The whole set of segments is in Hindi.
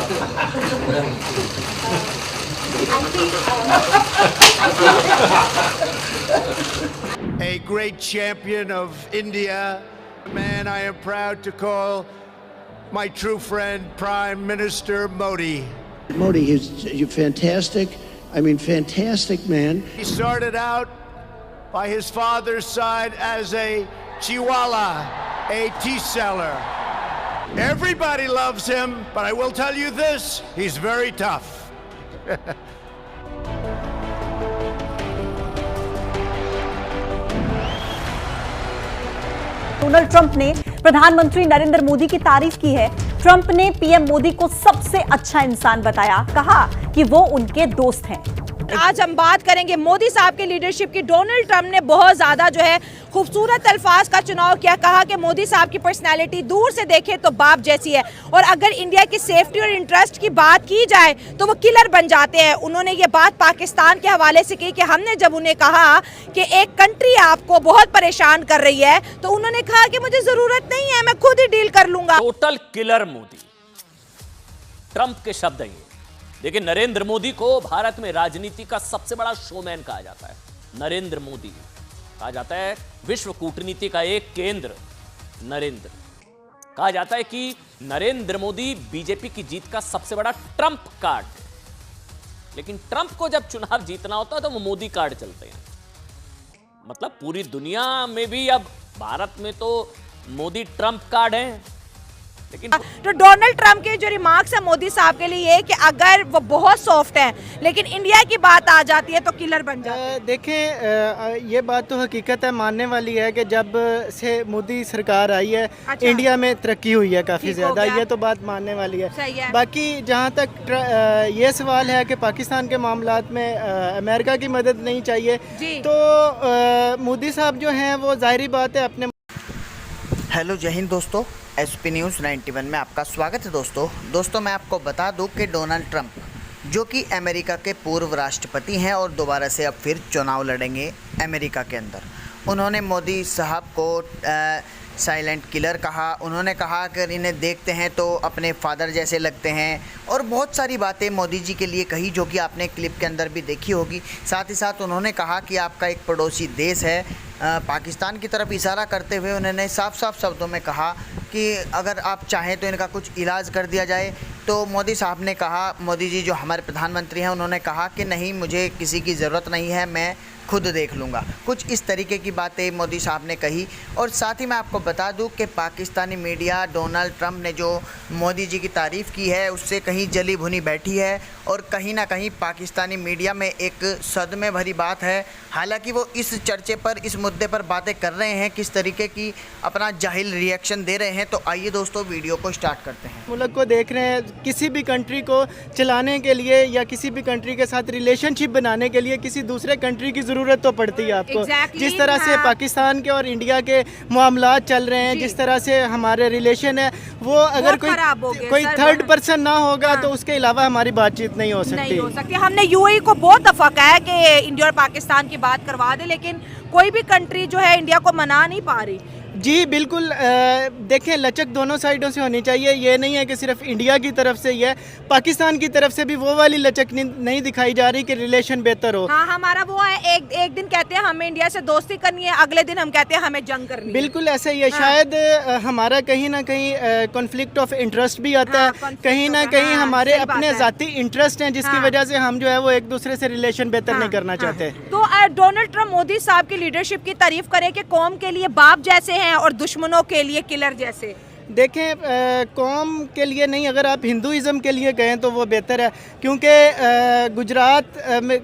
A great champion of India, a man I am proud to call my true friend, Prime Minister Modi. Modi is fantastic. I mean, fantastic man. He started out by his father's side as a Chihuahua, a tea seller. Everybody loves him, but I will tell you this, he's very tough. Donald Trump ने प्रधानमंत्री नरेंद्र मोदी की तारीफ की है। ट्रंप ने पीएम मोदी को सबसे अच्छा इंसान बताया, कहा कि वो उनके दोस्त हैं। आज हम बात करेंगे मोदी साहब के लीडरशिप की। डोनाल्ड ट्रंप ने बहुत ज्यादा जो है खूबसूरत अल्फाज का चुनाव किया, कहा कि मोदी साहब की पर्सनालिटी दूर से देखे तो बाप जैसी है, और अगर इंडिया की सेफ्टी और इंटरेस्ट की बात की जाए तो वो किलर बन जाते हैं। उन्होंने ये बात पाकिस्तान के हवाले से की कि हमने जब उन्हें कहा कि एक कंट्री आपको बहुत परेशान कर रही है तो उन्होंने कहा कि मुझे जरूरत नहीं है, मैं खुद ही डील कर लूंगा। टोटल किलर मोदी, ट्रंप के शब्द हैं ये। लेकिन नरेंद्र मोदी को भारत में राजनीति का सबसे बड़ा शोमैन कहा जाता है। नरेंद्र मोदी कहा जाता है विश्व कूटनीति का एक केंद्र। नरेंद्र कहा जाता है कि नरेंद्र मोदी बीजेपी की जीत का सबसे बड़ा ट्रंप कार्ड। लेकिन ट्रंप को जब चुनाव जीतना होता है तो वो मोदी कार्ड चलते हैं। मतलब पूरी दुनिया में भी अब भारत में तो मोदी ट्रंप कार्ड है। लेकिन तो डोनाल्ड ट्रंप के जो रिमार्क्स है मोदी साहब के लिए कि अगर वो बहुत सॉफ्ट हैं लेकिन इंडिया की बात आ जाती है तो किलर बन जाते हैं। देखें, ये बात तो हकीकत है, मानने वाली है कि जब से मोदी सरकार आई है इंडिया में तरक्की हुई है काफ़ी ज़्यादा, ये तो बात मानने वाली है। बाकी जहाँ तक ये सवाल है कि पाकिस्तान के मामलात में अमेरिका की मदद नहीं चाहिए, तो मोदी साहब जो हैं वो ज़ाहिरी बात है अपने। हेलो जय हिंद दोस्तों, एसपी न्यूज़ 91 में आपका स्वागत है। दोस्तों मैं आपको बता दूं कि डोनाल्ड ट्रंप जो कि अमेरिका के पूर्व राष्ट्रपति हैं और दोबारा से अब फिर चुनाव लड़ेंगे अमेरिका के अंदर, उन्होंने मोदी साहब को साइलेंट किलर कहा। उन्होंने कहा कि इन्हें देखते हैं तो अपने फादर जैसे लगते हैं, और बहुत सारी बातें मोदी जी के लिए कही जो कि आपने क्लिप के अंदर भी देखी होगी। साथ ही साथ उन्होंने कहा कि आपका एक पड़ोसी देश है, पाकिस्तान की तरफ इशारा करते हुए उन्होंने साफ साफ शब्दों में कहा कि अगर आप चाहें तो इनका कुछ इलाज कर दिया जाए। तो मोदी साहब ने कहा, मोदी जी जो हमारे प्रधानमंत्री हैं, उन्होंने कहा कि नहीं, मुझे किसी की ज़रूरत नहीं है, मैं खुद देख लूँगा। कुछ इस तरीके की बातें मोदी साहब ने कही। और साथ ही मैं आपको बता दूं कि पाकिस्तानी मीडिया डोनाल्ड ट्रंप ने जो मोदी जी की तारीफ़ की है उससे कहीं जली भुनी बैठी है, और कहीं ना कहीं पाकिस्तानी मीडिया में एक सदमे भरी बात है। हालांकि वो इस चर्चे पर, इस मुद्दे पर बातें कर रहे हैं, किस तरीके की अपना जाहिल रिएक्शन दे रहे हैं। तो आइए दोस्तों वीडियो को स्टार्ट करते हैं। मुल्क को देख रहे हैं, किसी भी कंट्री को चलाने के लिए या किसी भी कंट्री के साथ रिलेशनशिप बनाने के लिए किसी दूसरे कंट्री की ज़रूरत तो पड़ती है आपको। जिस तरह से पाकिस्तान के और इंडिया के मामलात चल रहे हैं, जिस तरह से हमारे रिलेशन है, वो अगर कोई थर्ड पर्सन ना होगा तो उसके अलावा हमारी बातचीत नहीं हो सकती। हमने यूएई को बहुत दफा कहा है कि इंडिया और पाकिस्तान की बात करवा दे, लेकिन कोई भी कंट्री जो है इंडिया को मना नहीं पा रही। जी बिल्कुल, देखें, लचक दोनों साइडों से होनी चाहिए। ये नहीं है कि सिर्फ इंडिया की तरफ से, ये पाकिस्तान की तरफ से भी वो वाली लचक नहीं दिखाई जा रही कि रिलेशन बेहतर हो। हाँ, हमारा वो है, एक दिन कहते हैं हमें इंडिया से दोस्ती करनी है, अगले दिन हम कहते हैं हमें जंग करनी है। बिल्कुल ऐसा ही है। शायद हमारा कहीं ना कहीं कॉन्फ्लिक्ट ऑफ इंटरेस्ट भी आता है, कहीं ना कहीं हमारे अपने ज़ाती इंटरेस्ट हैं जिसकी वजह से हम जो है वो एक दूसरे से रिलेशन बेहतर नहीं करना चाहते। तो डोनाल्ड ट्रंप मोदी साहब की लीडरशिप की तारीफ करें कि कौम के लिए बाप जैसे हैं और दुश्मनों के लिए किलर जैसे। देखें, कौम के लिए नहीं, अगर आप हिंदुइज़्म के लिए कहें तो वो बेहतर है, क्योंकि गुजरात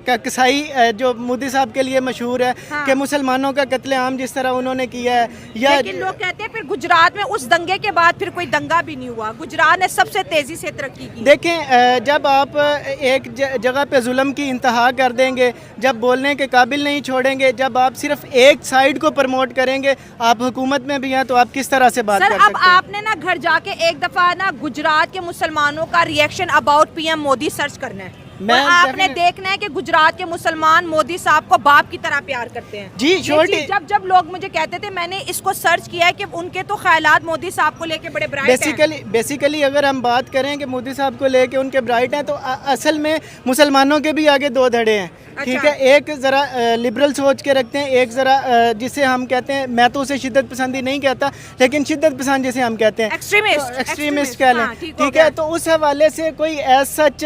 का कसाई जो मोदी साहब के लिए मशहूर है कि मुसलमानों का कत्लेआम जिस तरह उन्होंने किया है। या लेकिन लोग कहते हैं फिर गुजरात में उस दंगे के बाद फिर कोई दंगा भी नहीं हुआ, गुजरात ने सबसे तेज़ी से तरक्की की। देखें, जब आप एक जगह पे जुल्म की इंतहा कर देंगे, जब बोलने के काबिल नहीं छोड़ेंगे, जब आप सिर्फ एक साइड को प्रमोट करेंगे, आप हुकूमत में भी हैं तो आप किस तरह से बात कर सकते हैं? आपने ना घर जाके एक दफा ना गुजरात के मुसलमानों का reaction about PM Modi search करना है। मैं आपने देखना है कि गुजरात के मुसलमान मोदी साहब को बाप की तरह प्यार करते हैं। जी, ये छोटी चीज़ जब लोग मुझे कहते थे, मैंने इसको सर्च किया है कि उनके तो ख्यालात मोदी साहब को लेके बड़े ब्राइट हैं। बेसिकली अगर हम बात करें कि मोदी साहब को लेके उनके ब्राइट हैं, तो असल में मुसलमानों के भी आगे दो धड़े हैं। ठीक है, एक ज़रा लिबरल सोच के रखते हैं, एक ज़रा जिसे हम कहते हैं, मैं तो उसे शिद्दत पसंदी नहीं कहता, लेकिन शिद्दत पसंद जिसे हम कहते हैं, एक्सट्रीमिस्ट कह लें। ठीक है, तो उस हवाले से कोई एज सच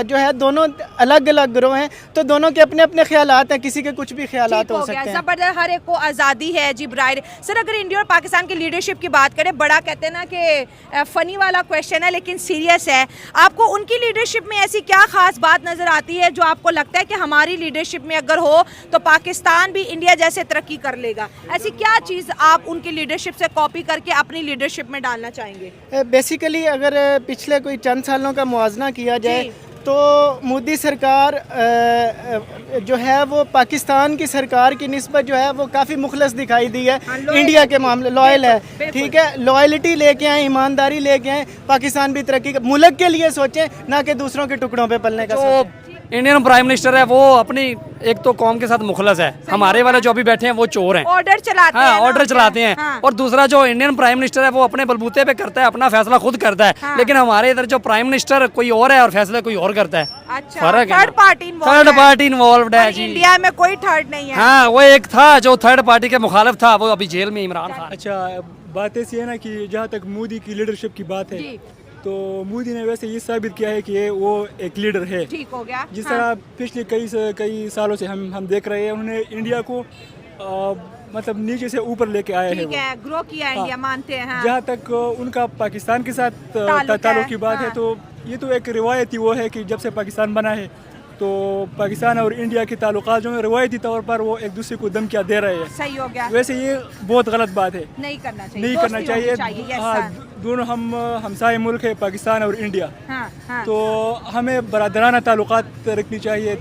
जो है, दोनों अलग अलग ग्रोह हैं, तो दोनों के अपने अपने ख्यालात हैं, किसी के कुछ भी ख्यालात हो सकते हैं। जबरदस्त, हर एक को आज़ादी है जी, ब्राइड। सर अगर इंडिया और पाकिस्तान की लीडरशिप की बात करें, बड़ा कहते हैं ना कि फ़नी वाला क्वेश्चन है लेकिन सीरियस है, आपको उनकी लीडरशिप में ऐसी क्या खास बात नज़र आती है जो आपको लगता है कि हमारी लीडरशिप में अगर हो तो पाकिस्तान भी इंडिया जैसे तरक्की कर लेगा? ऐसी क्या चीज़ आप उनकी लीडरशिप से कॉपी करके अपनी लीडरशिप में डालना चाहेंगे? बेसिकली अगर पिछले कोई चंद सालों का मुआवजा किया जाए तो मोदी सरकार जो है वो पाकिस्तान की सरकार की निस्बत जो है वो काफ़ी मुखलस दिखाई दी है। इंडिया के मामले लॉयल है। ठीक है, लॉयल्टी लेके आए, ईमानदारी लेके आए, पाकिस्तान भी तरक्की मुल्क के लिए सोचें, ना कि दूसरों के टुकड़ों पे पलने का सोचें। इंडियन प्राइम मिनिस्टर है वो अपनी एक तो कौम के साथ मुखलस है, हमारे वाले जो अभी बैठे हैं वो चोर हैं, ऑर्डर चलाते हैं। हाँ, ऑर्डर चलाते हैं। और दूसरा जो इंडियन प्राइम मिनिस्टर है वो अपने बलबूते पे करता है, अपना फैसला खुद करता है। लेकिन हमारे इधर जो प्राइम मिनिस्टर कोई और है और फैसला कोई और करता है। अच्छा, फर्क है, थर्ड पार्टी इन्वॉल्व है जी। इंडिया में कोई थर्ड नहीं है। हाँ, वो एक था जो थर्ड पार्टी के मुखालिफ था, वो अभी जेल में, इमरान खान। अच्छा, बात ऐसी है ना कि जहाँ तक मोदी की लीडरशिप की बात है, तो मोदी ने वैसे ये साबित किया है कि वो एक लीडर है। ठीक हो गया। जिस तरह पिछले कई सालों से हम देख रहे हैं, उन्होंने इंडिया को मतलब नीचे से ऊपर लेके आए हैं, ग्रो किया है इंडिया, मानते हैं। जहाँ तक उनका पाकिस्तान के साथ ताल्लुक की बात है, तो ये तो एक रिवायती वो है कि जब से पाकिस्तान बना है तो पाकिस्तान और इंडिया के ताल्लुकात जो है रिवायती तौर पर वो एक दूसरे को धमकियाँ दे रहे हैं। सही हो गया। वैसे ये बहुत गलत बात है, नहीं करना चाहिए। हाँ, दोनों हमसाये मुल्क है, पाकिस्तान और इंडिया। तो हमें बरादराना ताल्लुकात रखनी चाहिए,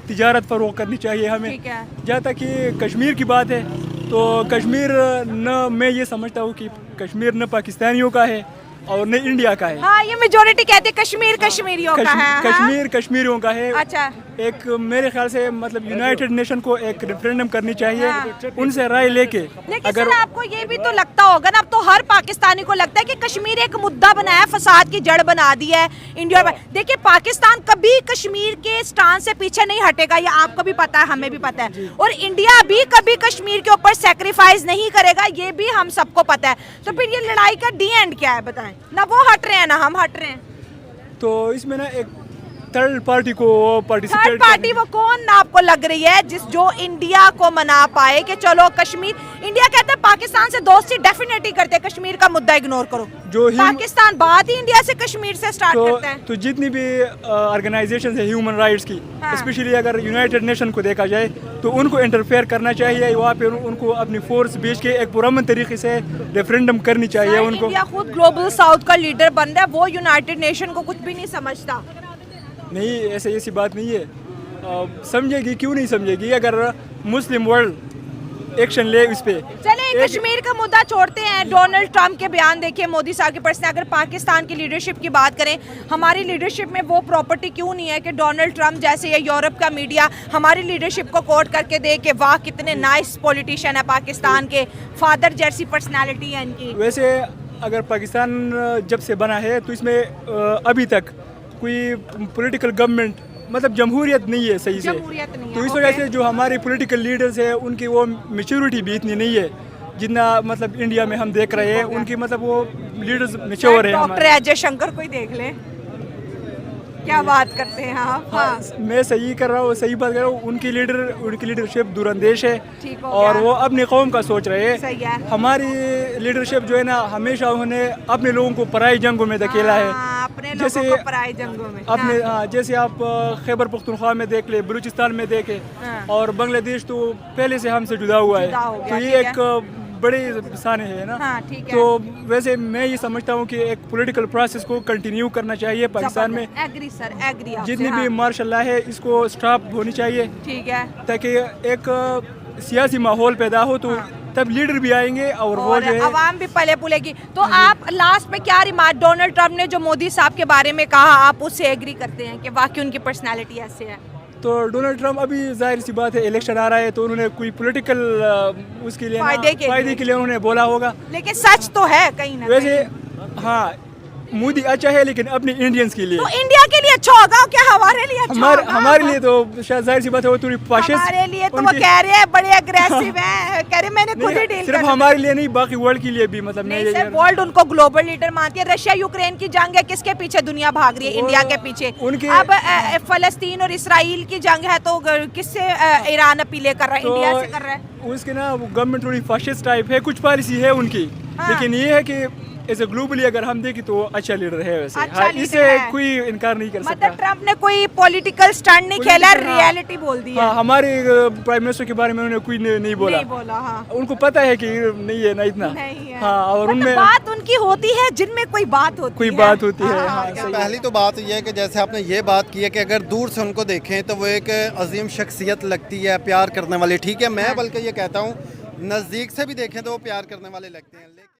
तिजारत फरोग करनी चाहिए हमें। जहाँ तक कि कश्मीर की बात है, तो कश्मीर न, मैं ये समझता हूँ कि कश्मीर न पाकिस्तानियों का है और न इंडिया का है। हाँ, ये मेजोरिटी कहते हैं कश्मीर कश्मीरियों का है। कश्मीर कश्मीरियों का है। अच्छा, एक मेरे ख्याल से मतलब यूनाइटेड नेशन को एक रेफरेंडम करनी चाहिए, उनसे राय लेके। लेकिन अगर सर आपको ये भी तो लगता होगा ना, अब तो हर पाकिस्तानी को लगता है कि कश्मीर एक मुद्दा बनाया, फसाद की जड़ बना दी है इंडिया में। देखिए, पाकिस्तान कभी कश्मीर के स्टांस से पीछे नहीं हटेगा, ये आपको भी पता है, हमें भी पता है। और इंडिया भी कभी कश्मीर के ऊपर सेक्रीफाइस नहीं करेगा, ये भी हम सबको पता है। तो फिर ये लड़ाई का डी एंड क्या है, बताएं? ना वो हट रहे हैं ना हम हट रहे हैं। तो इसमें ना एक थर्ड पार्टी को पार्टिसिपेट, थर्ड पार्टी वो कौन आपको लग रही है जो इंडिया को मना पाए कि चलो कश्मीर, इंडिया कहता है पाकिस्तान से दोस्ती डेफिनेटली करते हैं, कश्मीर का मुद्दा इग्नोर करो। पाकिस्तान बात ही इंडिया से कश्मीर से स्टार्ट करता है। तो जितनी भी ऑर्गेनाइजेशन है ह्यूमन राइट्स की, स्पेशली अगर यूनाइटेड नेशन को देखा जाए, तो उनको इंटरफेयर करना चाहिए, वहाँ पे उनको अपनी फोर्स भेज के एक पुरअमन तरीके से रेफरेंडम करनी चाहिए उनको। इंडिया खुद ग्लोबल साउथ का लीडर बन रहा है, वो यूनाइटेड नेशन को कुछ भी नहीं समझता। नहीं, ऐसी बात नहीं है। समझेगी, क्यों नहीं समझेगी? अगर मुस्लिम वर्ल्ड एक्शन ले इस पे। चले कश्मीर का मुद्दा छोड़ते हैं, डोनाल्ड ट्रंप के बयान देखिए, मोदी साहब के पर्सन। अगर पाकिस्तान की लीडरशिप की बात करें, हमारी लीडरशिप में वो प्रॉपर्टी क्यों नहीं है कि डोनाल्ड ट्रंप जैसे या यूरोप का मीडिया हमारी लीडरशिप को कोट करके दे कि वाह कितने नाइस पॉलिटिशियन है पाकिस्तान के, फादर जैसी पर्सनैलिटी है इनकी। वैसे अगर पाकिस्तान जब से बना है तो इसमें अभी तक कोई पॉलिटिकल गवर्नमेंट मतलब जमहूरियत नहीं है सही से। तो इस वजह से जो हमारे पॉलिटिकल लीडर्स है उनकी वो मैच्योरिटी भी इतनी नहीं है जितना मतलब इंडिया में हम देख रहे हैं। उनकी मतलब वो लीडर्स मैच्योर है। डॉक्टर अजय शंकर को ही देख ले, क्या बात करते हैं आप। हाँ। मैं सही कर रहा हूँ, सही बात कर रहा हूँ। उनकी लीडरशिप दूरअंदेश है और वो अपनी कौम का सोच रहे हैं। हमारी लीडरशिप जो है ना, हमेशा उन्होंने अपने लोगों को पराई जंगों में धकेला है। जैसे पराई जंगों में अपने जैसे आप खैबर पख्तूनख्वा में देख ले, बलूचिस्तान में देखे, और बांग्लादेश तो पहले से हमसे जुदा हुआ है। तो ये एक बड़े साने है ना। हाँ, ठीक है। तो वैसे मैं ये समझता हूँ कि एक पॉलिटिकल प्रोसेस को कंटिन्यू करना चाहिए पाकिस्तान में। Agree sir, agree. जितनी भी मार्शल लॉ है इसको स्टॉप होनी चाहिए, ठीक है, ताकि एक सियासी माहौल पैदा हो। तो तब लीडर भी आएंगे और वो जो है आवाम भी पले पुलेगी। तो आप लास्ट में क्या रिमार्क, डोनाल्ड ट्रम्प ने जो मोदी साहब के बारे में कहा, आप उससे एग्री करते हैं कि वाकई उनकी पर्सनालिटी ऐसे है? तो डोनाल्ड ट्रम्प अभी जाहिर सी बात है इलेक्शन आ रहा है तो उन्होंने कोई पॉलिटिकल उसके लिए फायदे के लिए उन्होंने बोला होगा, लेकिन सच तो है कहीं ना वैसे हाँ मोदी अच्छा है लेकिन अपने इंडियंस के लिए। तो इंडिया के लिए अच्छा होगा क्या हमारे लिए अच्छा होगा? हमारे लिए तो शायद जाहिर सी बात है वो थोड़ी फाशिस्ट, हमारे लिए तो वो कह रहे हैं बड़े अग्रेसिव हैं, कह रहे मैंने खुद ही डील सिर्फ हमारे लिए नहीं बाकी वर्ल्ड के लिए भी, मतलब नहीं सिर्फ वर्ल्ड उनको ग्लोबल लीडर मानती है। रशिया यूक्रेन की जंग है, किसके पीछे दुनिया भाग रही है? इंडिया के पीछे। अब फलस्तीन और इसराइल की जंग है तो किससे ईरान अपील कर रहा है? इंडिया से कर रहा है। उसके ना गवर्नमेंट थोड़ी फाशिस्ट टाइप है, कुछ पॉलिसी है उनकी, लेकिन ये है कि ऐसे ग्लोबली अगर हम देखें तो अच्छा लीडर है वैसे। अच्छा इसे कोई इनकार नहीं कर सकता। मतलब ट्रम्प ने कोई पॉलिटिकल स्टंट नहीं खेला, रियलिटी बोल दी है। हाँ, हमारे प्राइम मिनिस्टर के बारे में उन्होंने कोई नहीं बोला। हाँ। उनको पता है कि नहीं है ना इतना। हाँ, और उनमें बात उनकी होती है जिनमें कोई बात होती है। बात होती है। हाँ, पहली तो बात ये है कि जैसे आपने ये बात की है कि अगर दूर से उनको देखें तो वो एक अजीम शख्सियत लगती है, प्यार करने वाले। ठीक है, मैं बल्कि ये कहता हूँ नज़दीक से भी देखें तो वो प्यार करने वाले लगते हैं।